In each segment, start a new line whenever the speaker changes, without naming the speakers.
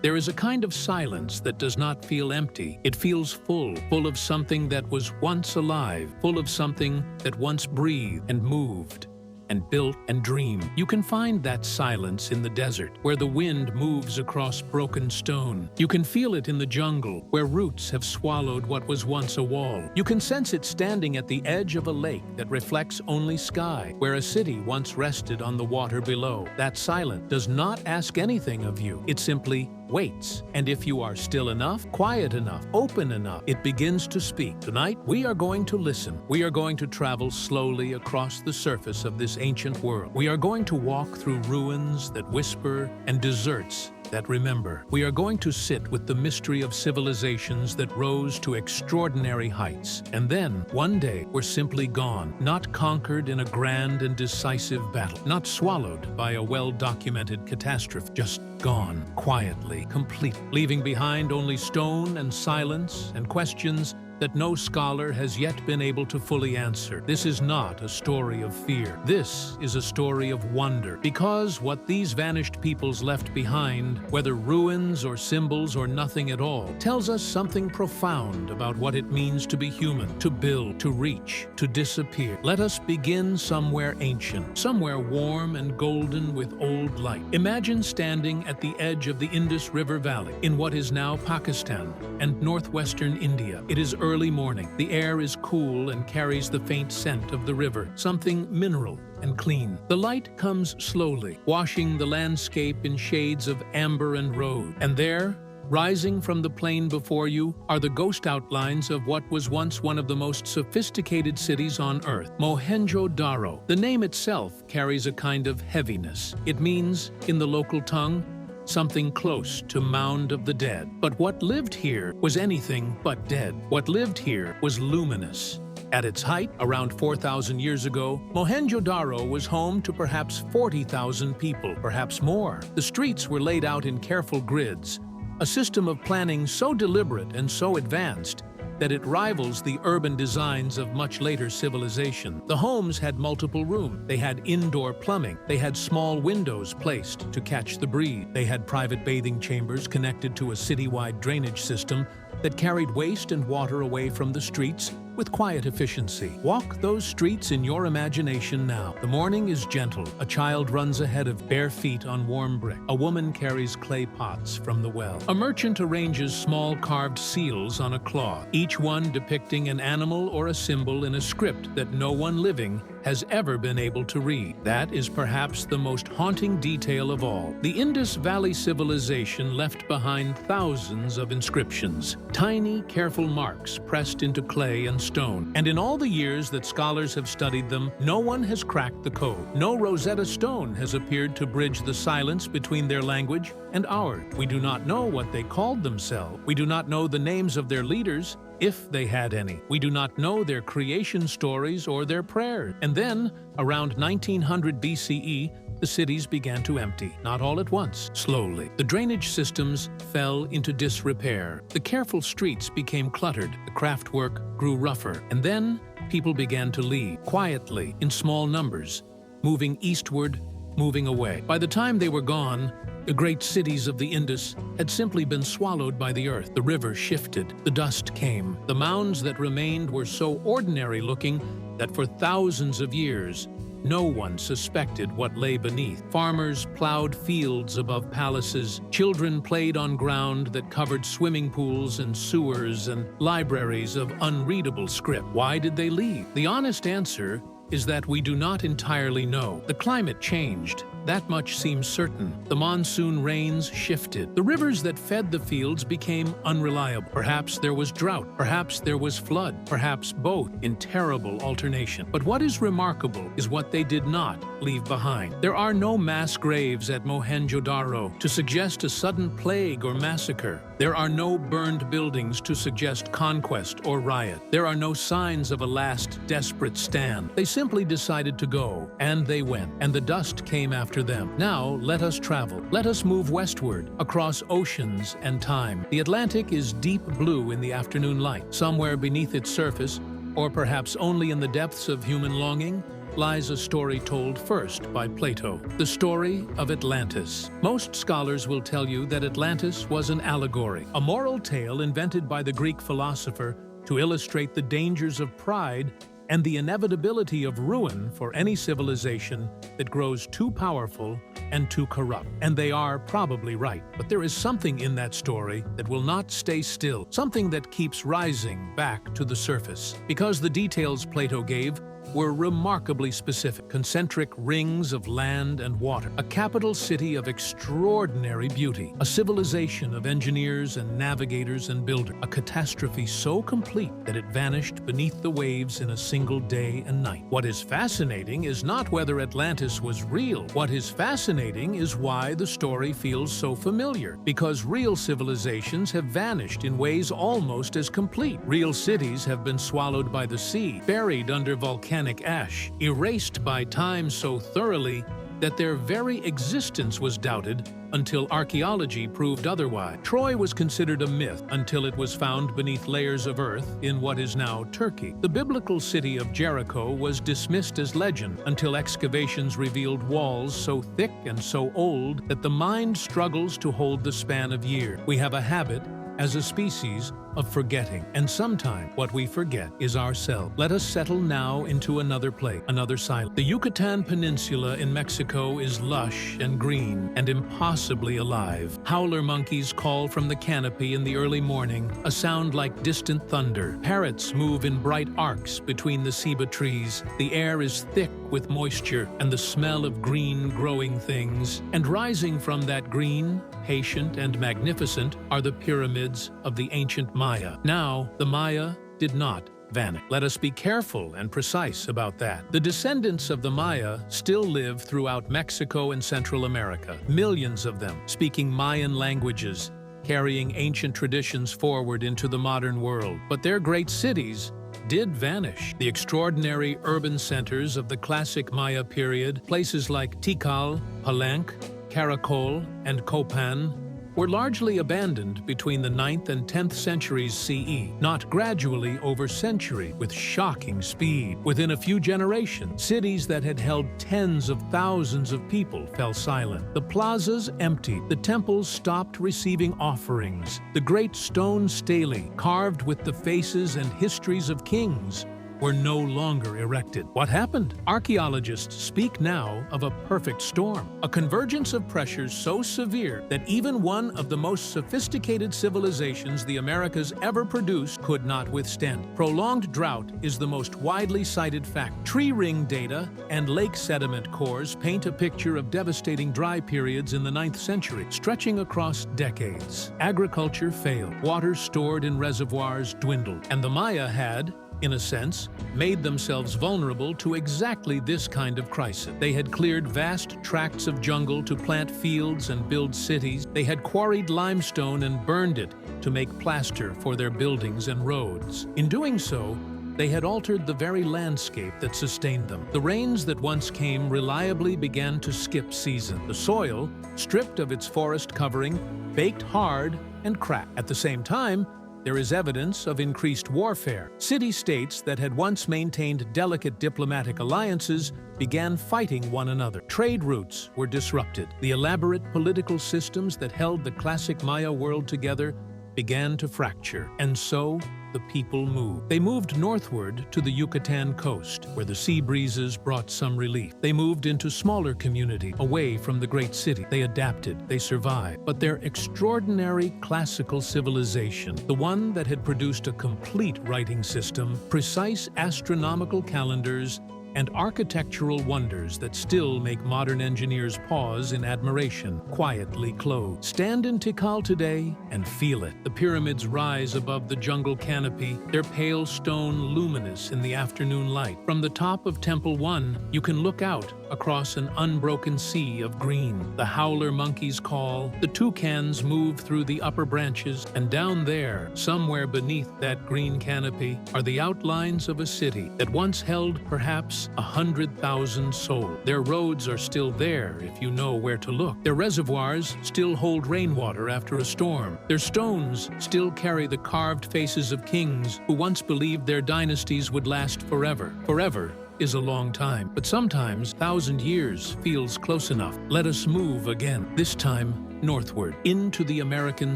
There is a kind of silence that does not feel empty. It feels full, full of something that was once alive, full of something that once breathed and moved and built and dreamed. You can find that silence in the desert, where the wind moves across broken stone. You can feel it in the jungle, where roots have swallowed what was once a wall. You can sense it standing at the edge of a lake that reflects only sky, where a city once rested on the water below. That silence does not ask anything of you. It simply waits. And if you are still enough, quiet enough, open enough, it begins to speak. Tonight, we are going to listen. We are going to travel slowly across the surface of this ancient world. We are going to walk through ruins that whisper and deserts that remember. We are going to sit with the mystery of civilizations that rose to extraordinary heights. And then, one day, we're simply gone, not conquered in a grand and decisive battle, not swallowed by a well-documented catastrophe, just gone, quietly, completely, leaving behind only stone and silence and questions that no scholar has yet been able to fully answer. This is not a story of fear. This is a story of wonder, because what these vanished peoples left behind, whether ruins or symbols or nothing at all, tells us something profound about what it means to be human, to build, to reach, to disappear. Let us begin somewhere ancient, somewhere warm and golden with old light. Imagine standing at the edge of the Indus River Valley in what is now Pakistan and northwestern India. It is early morning. The air is cool and carries the faint scent of the river, something mineral and clean. The light comes slowly, washing the landscape in shades of amber and rose. And there, rising from the plain before you, are the ghost outlines of what was once one of the most sophisticated cities on Earth, Mohenjo-Daro. The name itself carries a kind of heaviness. It means, in the local tongue, something close to Mound of the Dead. But what lived here was anything but dead. What lived here was luminous. At its height, around 4,000 years ago, Mohenjo-Daro was home to perhaps 40,000 people, perhaps more. The streets were laid out in careful grids, a system of planning so deliberate and so advanced that it rivals the urban designs of much later civilization. The homes had multiple rooms. They had indoor plumbing. They had small windows placed to catch the breeze. They had private bathing chambers connected to a citywide drainage system that carried waste and water away from the streets with quiet efficiency. Walk those streets in your imagination now. The morning is gentle. A child runs ahead of bare feet on warm brick. A woman carries clay pots from the well. A merchant arranges small carved seals on a cloth, each one depicting an animal or a symbol in a script that no one living has ever been able to read. That is perhaps the most haunting detail of all. The Indus Valley civilization left behind thousands of inscriptions, tiny, careful marks pressed into clay and stone. And in all the years that scholars have studied them, no one has cracked the code. No Rosetta Stone has appeared to bridge the silence between their language and ours. We do not know what they called themselves. We do not know the names of their leaders, if they had any. We do not know their creation stories or their prayers. And then, around 1900 BCE, the cities began to empty, not all at once, slowly. The drainage systems fell into disrepair. The careful streets became cluttered. The craftwork grew rougher. And then, people began to leave, quietly, in small numbers, moving eastward, moving away. By the time they were gone, the great cities of the Indus had simply been swallowed by the earth. The river shifted. The dust came. The mounds that remained were so ordinary-looking that for thousands of years, no one suspected what lay beneath. Farmers plowed fields above palaces. Children played on ground that covered swimming pools and sewers and libraries of unreadable script. Why did they leave? The honest answer is that we do not entirely know. The climate changed. That much seems certain. The monsoon rains shifted. The rivers that fed the fields became unreliable. Perhaps there was drought. Perhaps there was flood. Perhaps both in terrible alternation. But what is remarkable is what they did not leave behind. There are no mass graves at Mohenjo-Daro to suggest a sudden plague or massacre. There are no burned buildings to suggest conquest or riot. There are no signs of a last desperate stand. They simply decided to go, and they went, and the dust came after them. Now, let us travel. Let us move westward, across oceans and time. The Atlantic is deep blue in the afternoon light. Somewhere beneath its surface, or perhaps only in the depths of human longing, lies a story told first by Plato, the story of Atlantis. Most scholars will tell you that Atlantis was an allegory, a moral tale invented by the Greek philosopher to illustrate the dangers of pride and the inevitability of ruin for any civilization that grows too powerful and too corrupt. And they are probably right. But there is something in that story that will not stay still, something that keeps rising back to the surface. Because the details Plato gave were remarkably specific: concentric rings of land and water, a capital city of extraordinary beauty, a civilization of engineers and navigators and builders, a catastrophe so complete that it vanished beneath the waves in a single day and night. What is fascinating is not whether Atlantis was real. What is fascinating is why the story feels so familiar, because real civilizations have vanished in ways almost as complete. Real cities have been swallowed by the sea, buried under volcanic ash, erased by time so thoroughly that their very existence was doubted until archaeology proved otherwise. Troy was considered a myth until it was found beneath layers of earth in what is now Turkey. The biblical city of Jericho was dismissed as legend until excavations revealed walls so thick and so old that the mind struggles to hold the span of years. We have a habit, as a species, of forgetting, and sometimes what we forget is ourselves. Let us settle now into another place, another silence. The Yucatan Peninsula in Mexico is lush and green and impossibly alive. Howler monkeys call from the canopy in the early morning, a sound like distant thunder. Parrots move in bright arcs between the ceiba trees. The air is thick with moisture and the smell of green growing things. And rising from that green, patient and magnificent, are the pyramids of the ancient Maya. Now, the Maya did not vanish. Let us be careful and precise about that. The descendants of the Maya still live throughout Mexico and Central America, millions of them speaking Mayan languages, carrying ancient traditions forward into the modern world. But their great cities did vanish. The extraordinary urban centers of the classic Maya period, places like Tikal, Palenque, Caracol, and Copan, were largely abandoned between the 9th and 10th centuries CE, not gradually over century, with shocking speed. Within a few generations, cities that had held tens of thousands of people fell silent. The plazas emptied, the temples stopped receiving offerings. The great stone stelae, carved with the faces and histories of kings, were no longer erected. What happened? Archaeologists speak now of a perfect storm, a convergence of pressures so severe that even one of the most sophisticated civilizations the Americas ever produced could not withstand. Prolonged drought is the most widely cited fact. Tree ring data and lake sediment cores paint a picture of devastating dry periods in the 9th century, stretching across decades. Agriculture failed, water stored in reservoirs dwindled, and the Maya had, in a sense, made themselves vulnerable to exactly this kind of crisis. They had cleared vast tracts of jungle to plant fields and build cities. They had quarried limestone and burned it to make plaster for their buildings and roads. In doing so, they had altered the very landscape that sustained them. The rains that once came reliably began to skip season. The soil, stripped of its forest covering, baked hard and cracked. At the same time, there is evidence of increased warfare. City-states that had once maintained delicate diplomatic alliances began fighting one another. Trade routes were disrupted. The elaborate political systems that held the classic Maya world together began to fracture. And so, the people moved. They moved northward to the Yucatan coast, where the sea breezes brought some relief. They moved into smaller communities, away from the great city. They adapted, they survived. But their extraordinary classical civilization, the one that had produced a complete writing system, precise astronomical calendars, and architectural wonders that still make modern engineers pause in admiration, quietly clothed. Stand in Tikal today and feel it. The pyramids rise above the jungle canopy, their pale stone luminous in the afternoon light. From the top of Temple 1, you can look out across an unbroken sea of green. The howler monkeys call, the toucans move through the upper branches, and down there, somewhere beneath that green canopy, are the outlines of a city that once held perhaps 100,000 souls. Their roads are still there if you know where to look. Their reservoirs still hold rainwater after a storm. Their stones still carry the carved faces of kings who once believed their dynasties would last forever. Forever is a long time, but sometimes 1,000 years feels close enough. Let us move again, this time northward, into the American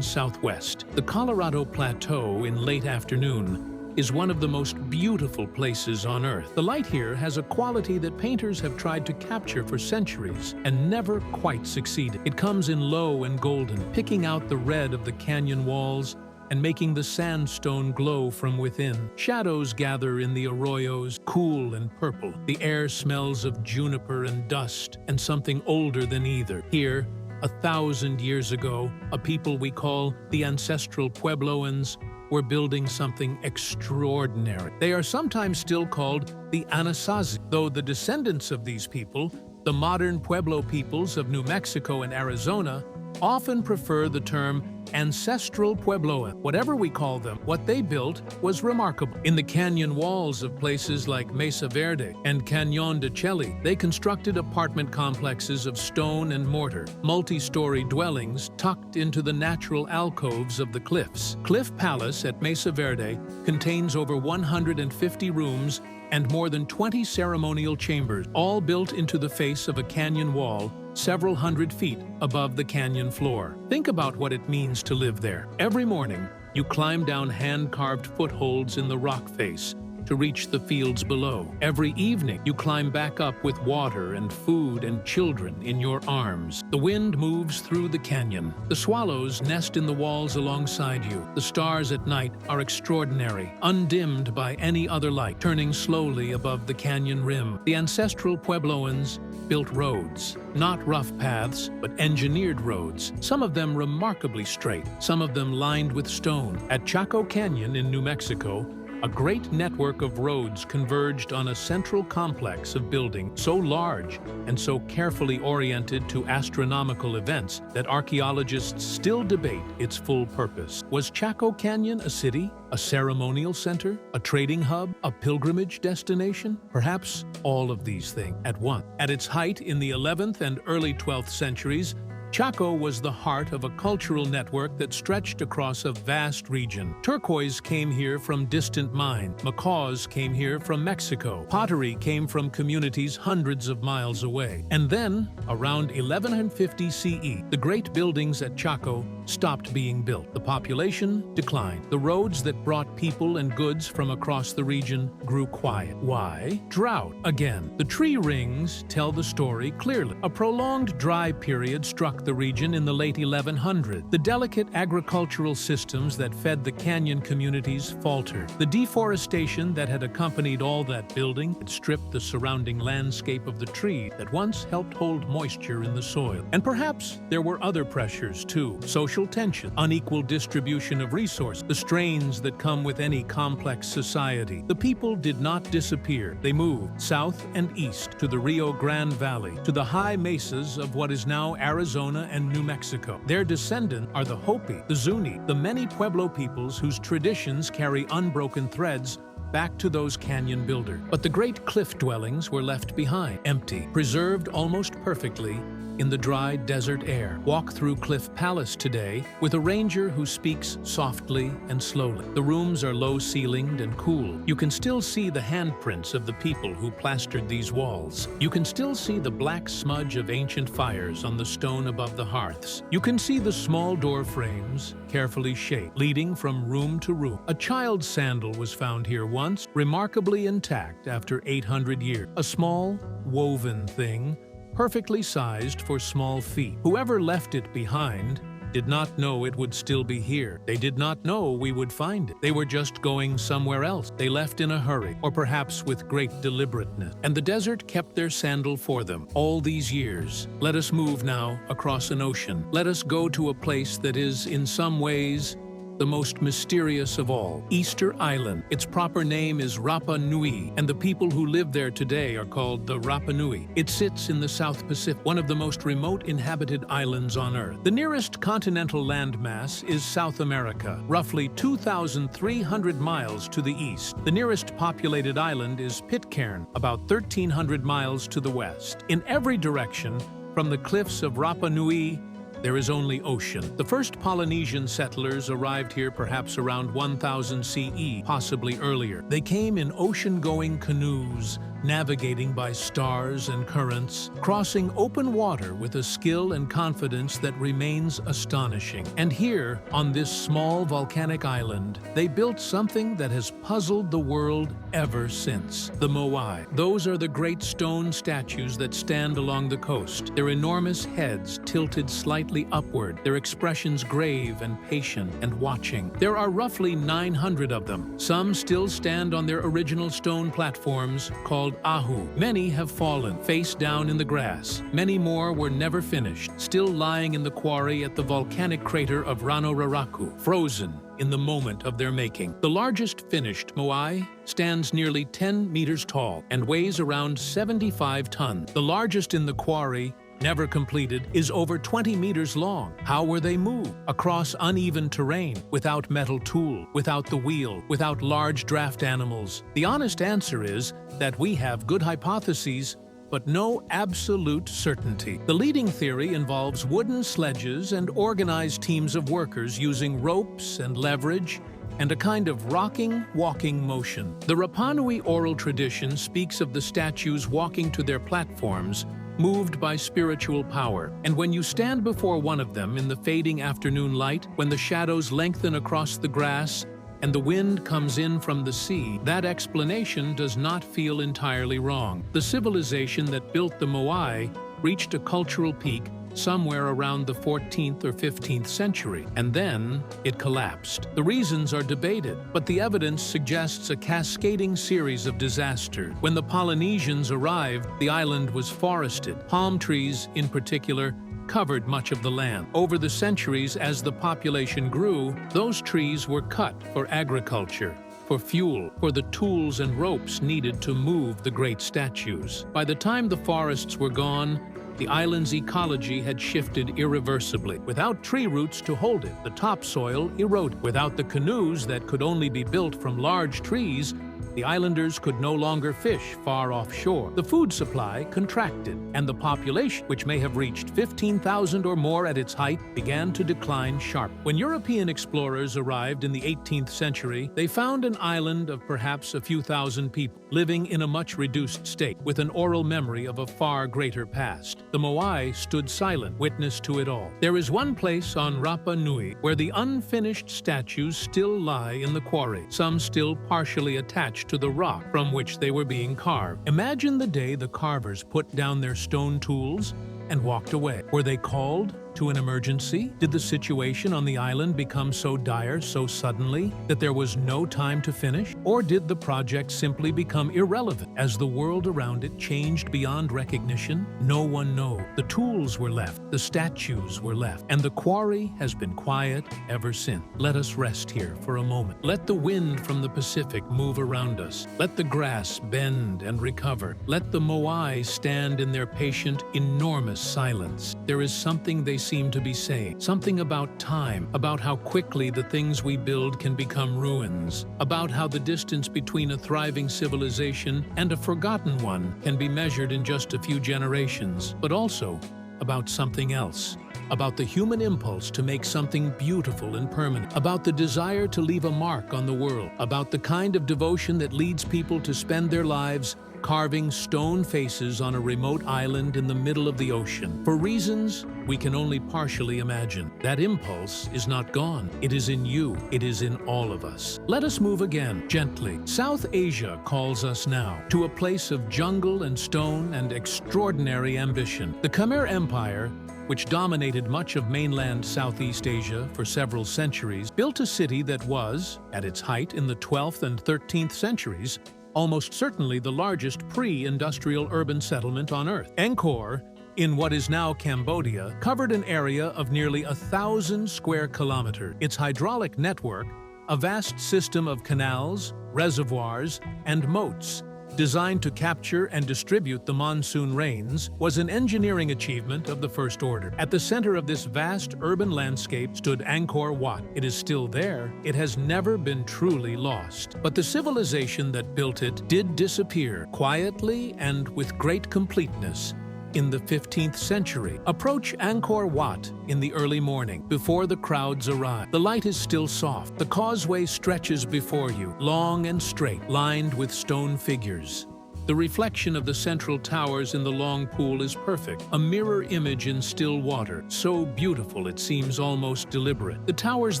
Southwest. The Colorado Plateau in late afternoon is one of the most beautiful places on Earth. The light here has a quality that painters have tried to capture for centuries and never quite succeeded. It comes in low and golden, picking out the red of the canyon walls and making the sandstone glow from within. Shadows gather in the arroyos, cool and purple. The air smells of juniper and dust and something older than either. Here, 1,000 years ago, a people we call the Ancestral Puebloans were building something extraordinary. They are sometimes still called the Anasazi, though the descendants of these people, the modern Pueblo peoples of New Mexico and Arizona, often prefer the term Ancestral Puebloan. Whatever we call them, what they built was remarkable. In the canyon walls of places like Mesa Verde and Cañón de Chelly, they constructed apartment complexes of stone and mortar, multi-story dwellings tucked into the natural alcoves of the cliffs. Cliff Palace at Mesa Verde contains over 150 rooms and more than 20 ceremonial chambers, all built into the face of a canyon wall several hundred feet above the canyon floor. Think about what it means to live there. Every morning, you climb down hand-carved footholds in the rock face to reach the fields below. Every evening, you climb back up with water and food and children in your arms. The wind moves through the canyon. The swallows nest in the walls alongside you. The stars at night are extraordinary, undimmed by any other light, turning slowly above the canyon rim. The Ancestral Puebloans built roads, not rough paths, but engineered roads, some of them remarkably straight, some of them lined with stone. At Chaco Canyon in New Mexico, a great network of roads converged on a central complex of buildings so large and so carefully oriented to astronomical events that archaeologists still debate its full purpose. Was Chaco Canyon a city, a ceremonial center, a trading hub, a pilgrimage destination? Perhaps all of these things at once. At its height in the 11th and early 12th centuries, Chaco was the heart of a cultural network that stretched across a vast region. Turquoise came here from distant mines. Macaws came here from Mexico. Pottery came from communities hundreds of miles away. And then, around 1150 CE, the great buildings at Chaco stopped being built. The population declined. The roads that brought people and goods from across the region grew quiet. Why? Drought. Again, the tree rings tell the story clearly. A prolonged dry period struck the region in the late 1100s. The delicate agricultural systems that fed the canyon communities faltered. The deforestation that had accompanied all that building had stripped the surrounding landscape of the tree that once helped hold moisture in the soil. And perhaps there were other pressures too. Social tension, unequal distribution of resources, the strains that come with any complex society. The people did not disappear. They moved south and east to the Rio Grande Valley, to the high mesas of what is now Arizona and New Mexico. Their descendants are the Hopi, the Zuni, the many Pueblo peoples whose traditions carry unbroken threads back to those canyon builders. But the great cliff dwellings were left behind, empty, preserved almost perfectly in the dry desert air. Walk through Cliff Palace today with a ranger who speaks softly and slowly. The rooms are low-ceilinged and cool. You can still see the handprints of the people who plastered these walls. You can still see the black smudge of ancient fires on the stone above the hearths. You can see the small door frames, carefully shaped, leading from room to room. A child's sandal was found here once, remarkably intact after 800 years. A small, woven thing, perfectly sized for small feet. Whoever left it behind did not know it would still be here. They did not know we would find it. They were just going somewhere else. They left in a hurry, or perhaps with great deliberateness. And the desert kept their sandal for them all these years. Let us move now across an ocean. Let us go to a place that is, in some ways, the most mysterious of all, Easter Island. Its proper name is Rapa Nui, and the people who live there today are called the Rapa Nui. It sits in the South Pacific, one of the most remote inhabited islands on Earth. The nearest continental landmass is South America, roughly 2,300 miles to the east. The nearest populated island is Pitcairn, about 1,300 miles to the west. In every direction, from the cliffs of Rapa Nui, there is only ocean. The first Polynesian settlers arrived here perhaps around 1000 CE, possibly earlier. They came in ocean-going canoes navigating by stars and currents, crossing open water with a skill and confidence that remains astonishing. And here, on this small volcanic island, they built something that has puzzled the world ever since. The Moai. Those are the great stone statues that stand along the coast, their enormous heads tilted slightly upward, their expressions grave and patient and watching. There are roughly 900 of them. Some still stand on their original stone platforms called ahu. Many have fallen, face down in the grass. Many more were never finished, still lying in the quarry at the volcanic crater of Rano-Raraku, frozen in the moment of their making. The largest finished Moai stands nearly 10 meters tall and weighs around 75 tons. The largest in the quarry, never completed, is over 20 meters long. How were they moved? Across uneven terrain, without metal tool, without the wheel, without large draft animals. The honest answer is that we have good hypotheses, but no absolute certainty. The leading theory involves wooden sledges and organized teams of workers using ropes and leverage and a kind of rocking, walking motion. The Rapanui oral tradition speaks of the statues walking to their platforms, moved by spiritual power. And when you stand before one of them in the fading afternoon light, when the shadows lengthen across the grass and the wind comes in from the sea, that explanation does not feel entirely wrong. The civilization that built the Moai reached a cultural peak somewhere around the 14th or 15th century, and then it collapsed. The reasons are debated, but the evidence suggests a cascading series of disasters. When the Polynesians arrived, the island was forested. Palm trees, in particular, covered much of the land. Over the centuries, as the population grew, those trees were cut for agriculture, for fuel, for the tools and ropes needed to move the great statues. By the time the forests were gone, the island's ecology had shifted irreversibly. Without tree roots to hold it, the topsoil eroded. Without the canoes that could only be built from large trees, the islanders could no longer fish far offshore. The food supply contracted, and the population, which may have reached 15,000 or more at its height, began to decline sharply. When European explorers arrived in the 18th century, they found an island of perhaps a few thousand people, living in a much reduced state, with an oral memory of a far greater past. The Moai stood silent, witness to it all. There is one place on Rapa Nui where the unfinished statues still lie in the quarry, some still partially attached to the rock from which they were being carved. Imagine the day the carvers put down their stone tools and walked away. Were they called to an emergency? Did the situation on the island become so dire so suddenly that there was no time to finish? Or did the project simply become irrelevant as the world around it changed beyond recognition? No one knows. The tools were left, the statues were left, and the quarry has been quiet ever since. Let us rest here for a moment. Let the wind from the Pacific move around us. Let the grass bend and recover. Let the Moai stand in their patient, enormous silence. There is something they seem to be saying, something about time, about how quickly the things we build can become ruins, about how the distance between a thriving civilization and a forgotten one can be measured in just a few generations, but also about something else, about the human impulse to make something beautiful and permanent, about the desire to leave a mark on the world, about the kind of devotion that leads people to spend their lives carving stone faces on a remote island in the middle of the ocean. For reasons we can only partially imagine, that impulse is not gone. It is in you. It is in all of us. Let us move again, gently. South Asia calls us now to a place of jungle and stone and extraordinary ambition. The Khmer Empire, which dominated much of mainland Southeast Asia for several centuries, built a city that was, at its height in the 12th and 13th centuries, almost certainly the largest pre-industrial urban settlement on Earth. Angkor, in what is now Cambodia, covered an area of nearly 1,000 square kilometers. Its hydraulic network, a vast system of canals, reservoirs, and moats, designed to capture and distribute the monsoon rains, was an engineering achievement of the first order. At the center of this vast urban landscape stood Angkor Wat. It is still there. It has never been truly lost. But the civilization that built it did disappear, quietly and with great completeness, in the 15th century. Approach Angkor Wat in the early morning, before the crowds arrive. The light is still soft. The causeway stretches before you, long and straight, lined with stone figures. The reflection of the central towers in the long pool is perfect, a mirror image in still water, so beautiful it seems almost deliberate. The towers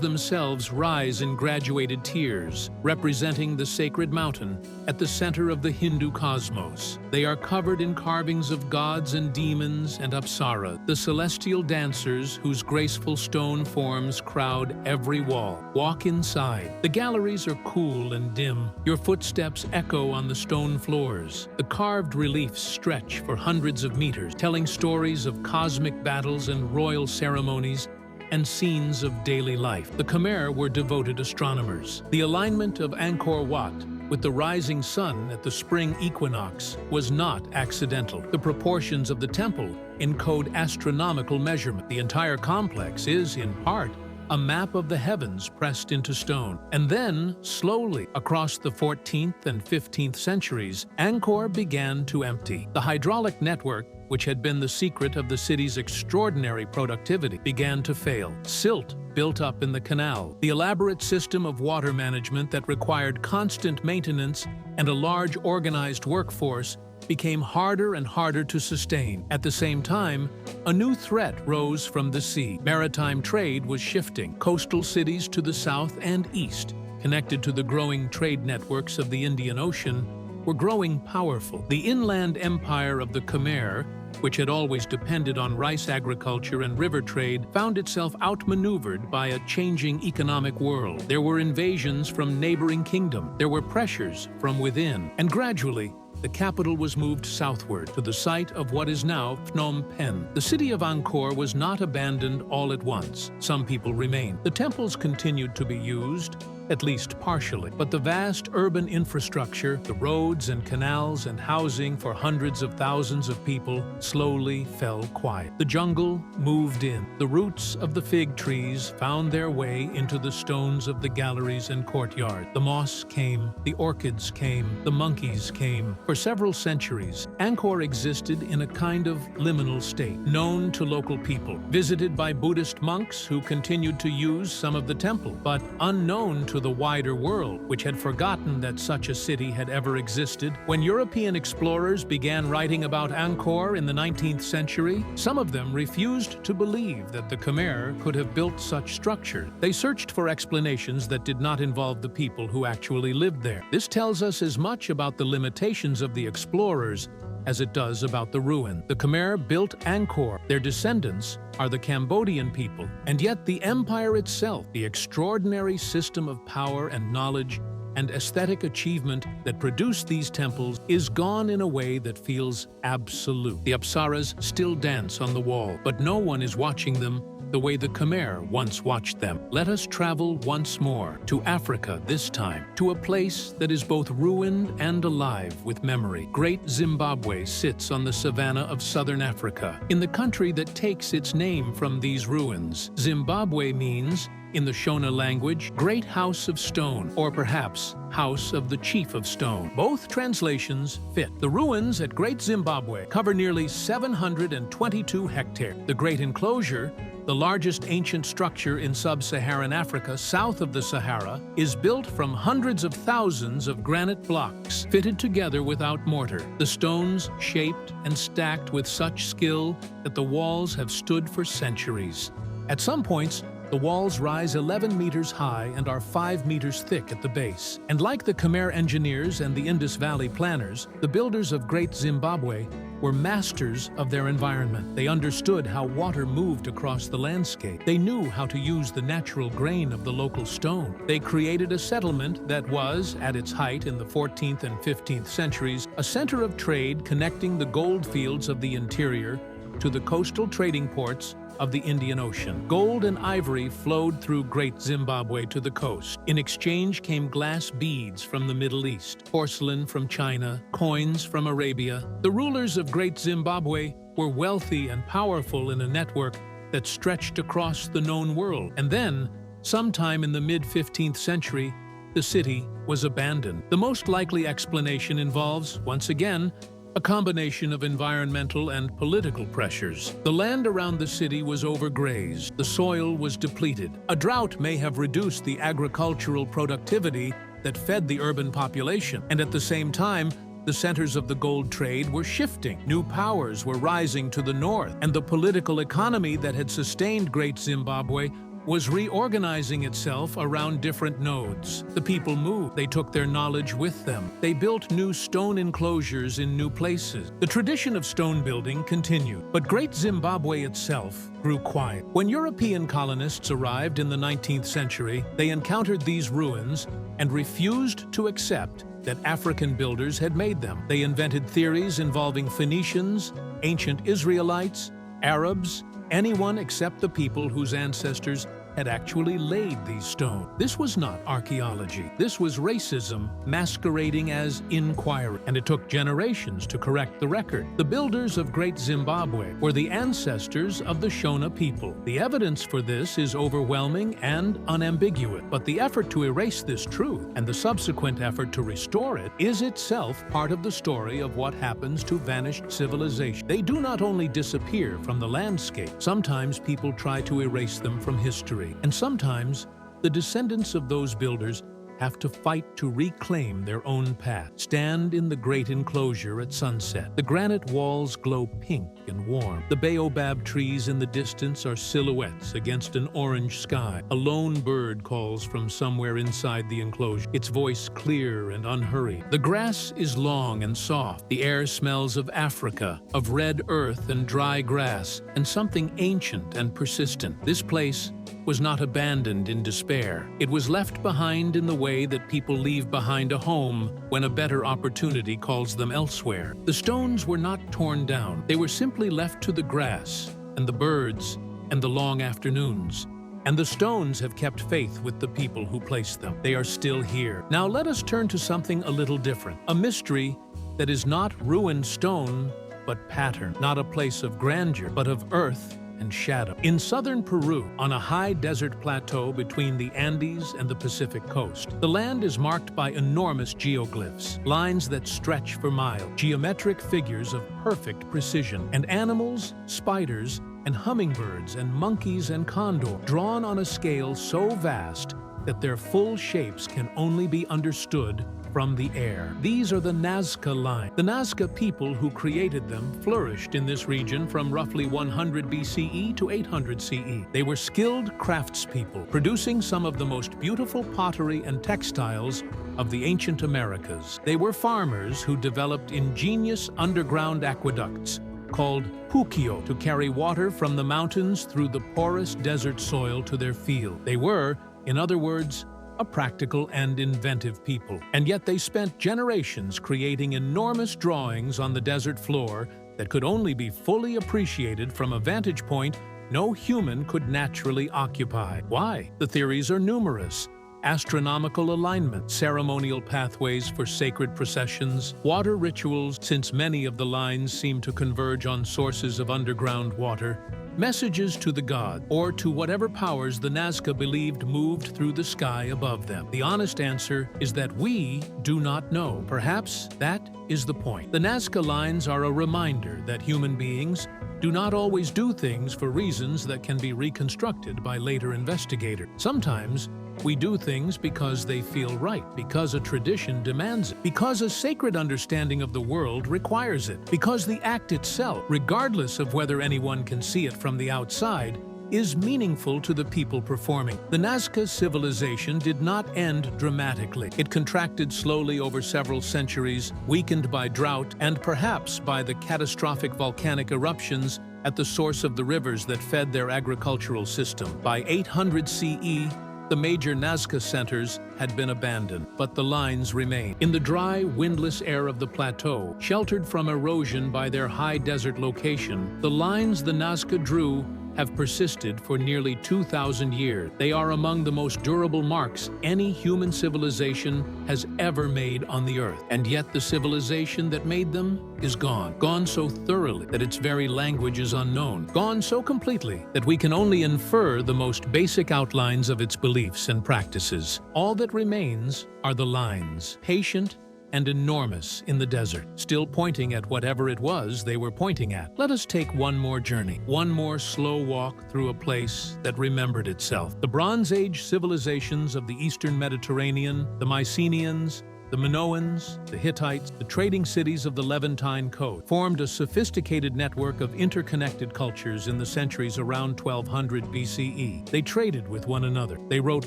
themselves rise in graduated tiers, representing the sacred mountain at the center of the Hindu cosmos. They are covered in carvings of gods and demons and apsara, the celestial dancers whose graceful stone forms crowd every wall. Walk inside. The galleries are cool and dim. Your footsteps echo on the stone floors. The carved reliefs stretch for hundreds of meters, telling stories of cosmic battles and royal ceremonies and scenes of daily life. The Khmer were devoted astronomers. The alignment of Angkor Wat with the rising sun at the spring equinox was not accidental. The proportions of the temple encode astronomical measurement. The entire complex is, in part, a map of the heavens pressed into stone. And then, slowly, across the 14th and 15th centuries, Angkor began to empty. The hydraulic network, which had been the secret of the city's extraordinary productivity, began to fail. Silt built up in the canal. The elaborate system of water management that required constant maintenance and a large organized workforce became harder and harder to sustain. At the same time, a new threat rose from the sea. Maritime trade was shifting. Coastal cities to the south and east, connected to the growing trade networks of the Indian Ocean, were growing powerful. The inland empire of the Khmer, which had always depended on rice agriculture and river trade, found itself outmaneuvered by a changing economic world. There were invasions from neighboring kingdoms. There were pressures from within. And gradually, the capital was moved southward to the site of what is now Phnom Penh. The city of Angkor was not abandoned all at once. Some people remained. The temples continued to be used, at least partially, but the vast urban infrastructure, the roads and canals and housing for hundreds of thousands of people, slowly fell quiet. The jungle moved in. The roots of the fig trees found their way into the stones of the galleries and courtyard. The moss came, the orchids came, the monkeys came. For several centuries, Angkor existed in a kind of liminal state, known to local people, visited by Buddhist monks who continued to use some of the temple, but unknown to the wider world, which had forgotten that such a city had ever existed. When European explorers began writing about Angkor in the 19th century, some of them refused to believe that the Khmer could have built such structure. They searched for explanations that did not involve the people who actually lived there. This tells us as much about the limitations of the explorers as it does about the ruin. The Khmer built Angkor. Their descendants are the Cambodian people. And yet the empire itself, the extraordinary system of power and knowledge and aesthetic achievement that produced these temples, is gone in a way that feels absolute. The apsaras still dance on the wall, but no one is watching them the way the Khmer once watched them. Let us travel once more, to Africa this time, to a place that is both ruined and alive with memory. Great Zimbabwe sits on the savanna of southern Africa, in the country that takes its name from these ruins. Zimbabwe means, in the Shona language, Great House of Stone, or perhaps House of the Chief of Stone. Both translations fit. The ruins at Great Zimbabwe cover nearly 722 hectares. The Great Enclosure, the largest ancient structure in sub-Saharan Africa south of the Sahara, is built from hundreds of thousands of granite blocks fitted together without mortar. The stones shaped and stacked with such skill that the walls have stood for centuries. At some points, the walls rise 11 meters high and are 5 meters thick at the base. And like the Khmer engineers and the Indus Valley planners, the builders of Great Zimbabwe were masters of their environment. They understood how water moved across the landscape. They knew how to use the natural grain of the local stone. They created a settlement that was, at its height in the 14th and 15th centuries, a center of trade connecting the gold fields of the interior to the coastal trading ports of the Indian Ocean. Gold and ivory flowed through Great Zimbabwe to the coast. In exchange came glass beads from the Middle East, porcelain from China, coins from Arabia. The rulers of Great Zimbabwe were wealthy and powerful in a network that stretched across the known world. And then, sometime in the mid-15th century, the city was abandoned. The most likely explanation involves, once again, a combination of environmental and political pressures. The land around the city was overgrazed. The soil was depleted. A drought may have reduced the agricultural productivity that fed the urban population. And at the same time, The centers of the gold trade were shifting. New powers were rising to the north, and the political economy that had sustained Great Zimbabwe was reorganizing itself around different nodes. The people moved. They took their knowledge with them. They built new stone enclosures in new places. The tradition of stone building continued, but Great Zimbabwe itself grew quiet. When European colonists arrived in the 19th century, they encountered these ruins and refused to accept that African builders had made them. They invented theories involving Phoenicians, ancient Israelites, Arabs, anyone except the people whose ancestors had actually laid these stones. This was not archaeology. This was racism masquerading as inquiry, and it took generations to correct the record. The builders of Great Zimbabwe were the ancestors of the Shona people. The evidence for this is overwhelming and unambiguous, but the effort to erase this truth and the subsequent effort to restore it is itself part of the story of what happens to vanished civilization. They do not only disappear from the landscape, sometimes people try to erase them from history. And sometimes, the descendants of those builders have to fight to reclaim their own path. Stand in the great enclosure at sunset. The granite walls glow pink and warm. The baobab trees in the distance are silhouettes against an orange sky. A lone bird calls from somewhere inside the enclosure, its voice clear and unhurried. The grass is long and soft. The air smells of Africa, of red earth and dry grass, and something ancient and persistent. This place was not abandoned in despair. It was left behind in the way that people leave behind a home when a better opportunity calls them elsewhere. The stones were not torn down. They were simply left to the grass and the birds and the long afternoons. And the stones have kept faith with the people who placed them. They are still here. Now let us turn to something a little different. A mystery that is not ruined stone, but pattern. Not a place of grandeur, but of earth and shadow. In southern Peru, on a high desert plateau between the Andes and the Pacific coast, the land is marked by enormous geoglyphs, lines that stretch for miles, geometric figures of perfect precision, and animals, spiders, and hummingbirds and monkeys and condor, drawn on a scale so vast that their full shapes can only be understood from the air. These are the Nazca lines. The Nazca people who created them flourished in this region from roughly 100 BCE to 800 CE. They were skilled craftspeople, producing some of the most beautiful pottery and textiles of the ancient Americas. They were farmers who developed ingenious underground aqueducts called puquio to carry water from the mountains through the porous desert soil to their field. They were, in other words, a practical and inventive people. And yet they spent generations creating enormous drawings on the desert floor that could only be fully appreciated from a vantage point no human could naturally occupy. Why? The theories are numerous. Astronomical alignment, ceremonial pathways for sacred processions, water rituals, since many of the lines seem to converge on sources of underground water, messages to the gods, or to whatever powers the Nazca believed moved through the sky above them. The honest answer is that we do not know. Perhaps that is the point. The Nazca lines are a reminder that human beings do not always do things for reasons that can be reconstructed by later investigators. Sometimes we do things because they feel right, because a tradition demands it, because a sacred understanding of the world requires it, because the act itself, regardless of whether anyone can see it from the outside, is meaningful to the people performing. The Nazca civilization did not end dramatically. It contracted slowly over several centuries, weakened by drought and perhaps by the catastrophic volcanic eruptions at the source of the rivers that fed their agricultural system. By 800 CE, the major Nazca centers had been abandoned, but the lines remained. In the dry, windless air of the plateau, sheltered from erosion by their high desert location, the lines the Nazca drew have persisted for nearly 2,000 years. They are among the most durable marks any human civilization has ever made on the earth. And yet the civilization that made them is gone. Gone so thoroughly that its very language is unknown. Gone so completely that we can only infer the most basic outlines of its beliefs and practices. All that remains are the lines, patient and enormous in the desert, still pointing at whatever it was they were pointing at. Let us take one more journey, one more slow walk through a place that remembered itself. The Bronze Age civilizations of the Eastern Mediterranean, the Mycenaeans, The Minoans, the Hittites, the trading cities of the Levantine coast formed a sophisticated network of interconnected cultures in the centuries around 1200 BCE. They traded with one another. They wrote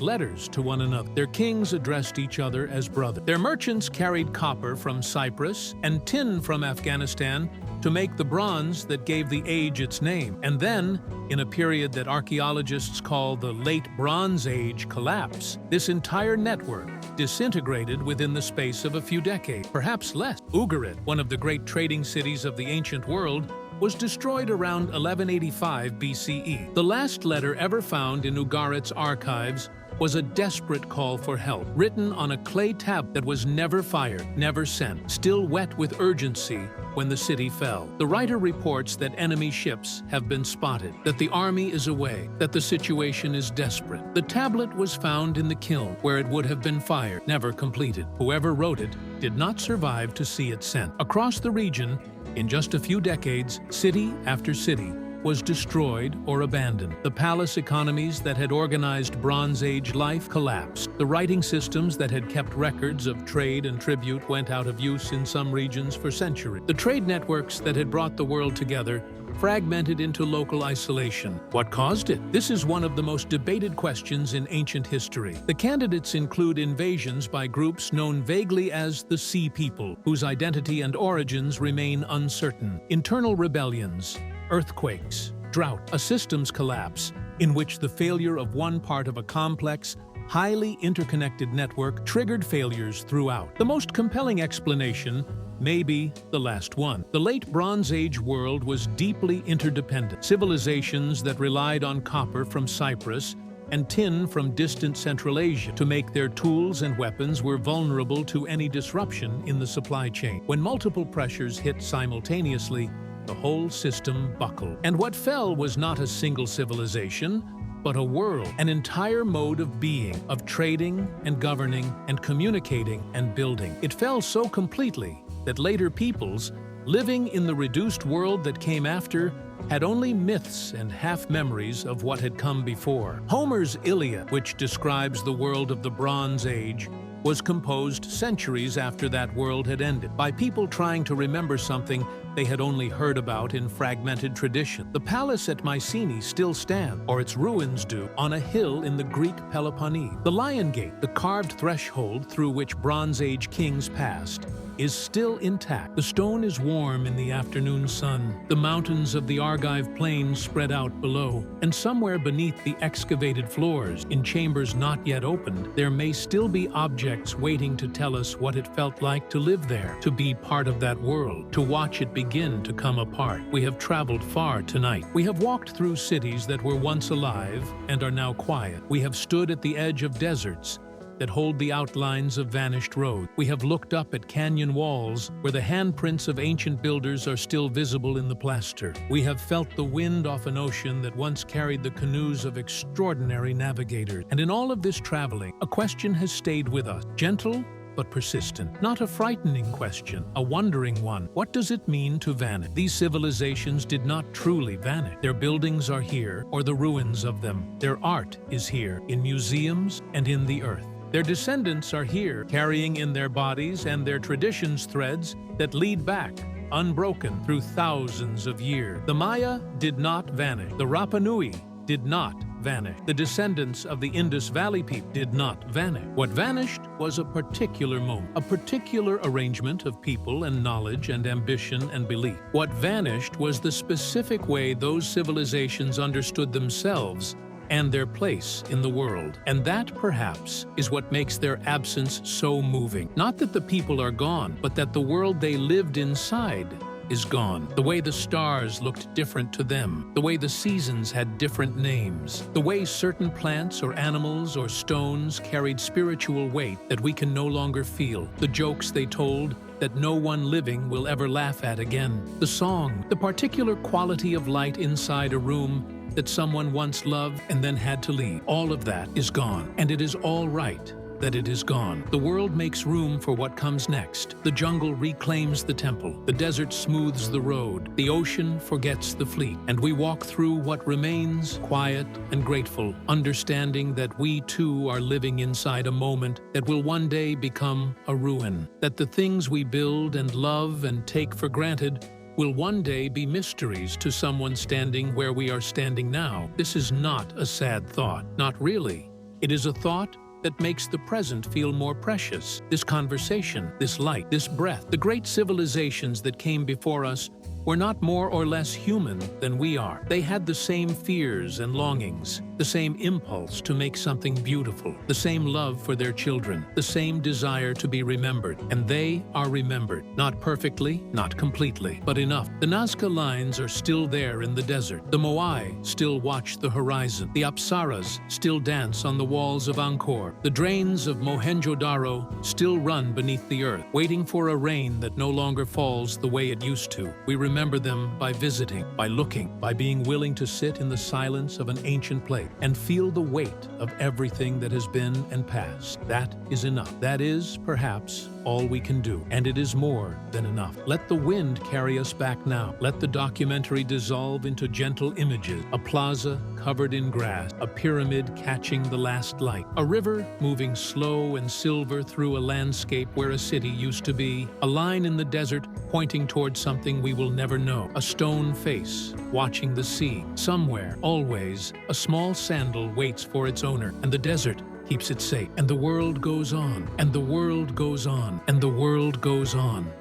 letters to one another. Their kings addressed each other as brothers. Their merchants carried copper from Cyprus and tin from Afghanistan to make the bronze that gave the age its name. And then, in a period that archaeologists call the Late Bronze Age collapse, this entire network disintegrated within the space of a few decades, perhaps less. Ugarit, one of the great trading cities of the ancient world, was destroyed around 1185 BCE. The last letter ever found in Ugarit's archives was a desperate call for help, written on a clay tablet that was never fired, never sent, still wet with urgency when the city fell. The writer reports that enemy ships have been spotted, that the army is away, that the situation is desperate. The tablet was found in the kiln where it would have been fired, never completed. Whoever wrote it did not survive to see it sent. Across the region, in just a few decades, city after city was destroyed or abandoned. The palace economies that had organized Bronze Age life collapsed. The writing systems that had kept records of trade and tribute went out of use in some regions for centuries. The trade networks that had brought the world together fragmented into local isolation. What caused it? This is one of the most debated questions in ancient history. The candidates include invasions by groups known vaguely as the Sea People, whose identity and origins remain uncertain, internal rebellions, earthquakes, drought, a systems collapse in which the failure of one part of a complex, highly interconnected network triggered failures throughout. The most compelling explanation may be the last one. The late Bronze Age world was deeply interdependent. Civilizations that relied on copper from Cyprus and tin from distant Central Asia to make their tools and weapons were vulnerable to any disruption in the supply chain. When multiple pressures hit simultaneously, the whole system buckled. And what fell was not a single civilization, but a world, an entire mode of being, of trading and governing and communicating and building. It fell so completely that later peoples, living in the reduced world that came after, had only myths and half-memories of what had come before. Homer's Iliad, which describes the world of the Bronze Age, was composed centuries after that world had ended, by people trying to remember something they had only heard about in fragmented tradition. The palace at Mycenae still stands, or its ruins do, on a hill in the Greek Peloponnese. The Lion Gate, the carved threshold through which Bronze Age kings passed, is still intact. The stone is warm in the afternoon sun. The mountains of the Argive plains spread out below, and somewhere beneath the excavated floors, in chambers not yet opened, there may still be objects waiting to tell us what it felt like to live there, to be part of that world, to watch it begin to come apart. We have traveled far tonight. We have walked through cities that were once alive and are now quiet. We have stood at the edge of deserts that hold the outlines of vanished roads. We have looked up at canyon walls where the handprints of ancient builders are still visible in the plaster. We have felt the wind off an ocean that once carried the canoes of extraordinary navigators. And in all of this traveling, a question has stayed with us, gentle but persistent. Not a frightening question, a wondering one. What does it mean to vanish? These civilizations did not truly vanish. Their buildings are here, or the ruins of them. Their art is here, in museums and in the earth. Their descendants are here, carrying in their bodies and their traditions threads that lead back, unbroken, through thousands of years. The Maya did not vanish. The Rapa Nui did not vanish. The descendants of the Indus Valley people did not vanish. What vanished was a particular moment, a particular arrangement of people and knowledge and ambition and belief. What vanished was the specific way those civilizations understood themselves and their place in the world. And that, perhaps, is what makes their absence so moving. Not that the people are gone, but that the world they lived inside is gone. The way the stars looked different to them, the way the seasons had different names, the way certain plants or animals or stones carried spiritual weight that we can no longer feel, the jokes they told that no one living will ever laugh at again, the song, the particular quality of light inside a room that someone once loved and then had to leave. All of that is gone, and it is all right that it is gone. The world makes room for what comes next. The jungle reclaims the temple. The desert smooths the road. The ocean forgets the fleet. And we walk through what remains, quiet and grateful, understanding that we too are living inside a moment that will one day become a ruin. That the things we build and love and take for granted will one day be mysteries to someone standing where we are standing now. This is not a sad thought. Not really. It is a thought that makes the present feel more precious. This conversation, this light, this breath, the great civilizations that came before us were not more or less human than we are. They had the same fears and longings, the same impulse to make something beautiful, the same love for their children, the same desire to be remembered. And they are remembered. Not perfectly, not completely, but enough. The Nazca lines are still there in the desert. The Moai still watch the horizon. The Apsaras still dance on the walls of Angkor. The drains of Mohenjo-Daro still run beneath the earth, waiting for a rain that no longer falls the way it used to. We remember them by visiting, by looking, by being willing to sit in the silence of an ancient place and feel the weight of everything that has been and passed. That is enough. That is, perhaps, all we can do. And it is more than enough. Let the wind carry us back now. Let the documentary dissolve into gentle images. A plaza covered in grass, a pyramid catching the last light, a river moving slow and silver through a landscape where a city used to be, a line in the desert pointing towards something we will never know, a stone face watching the sea. Somewhere, always, a small sandal waits for its owner, and the desert keeps it safe. And the world goes on, and the world goes on, and the world goes on.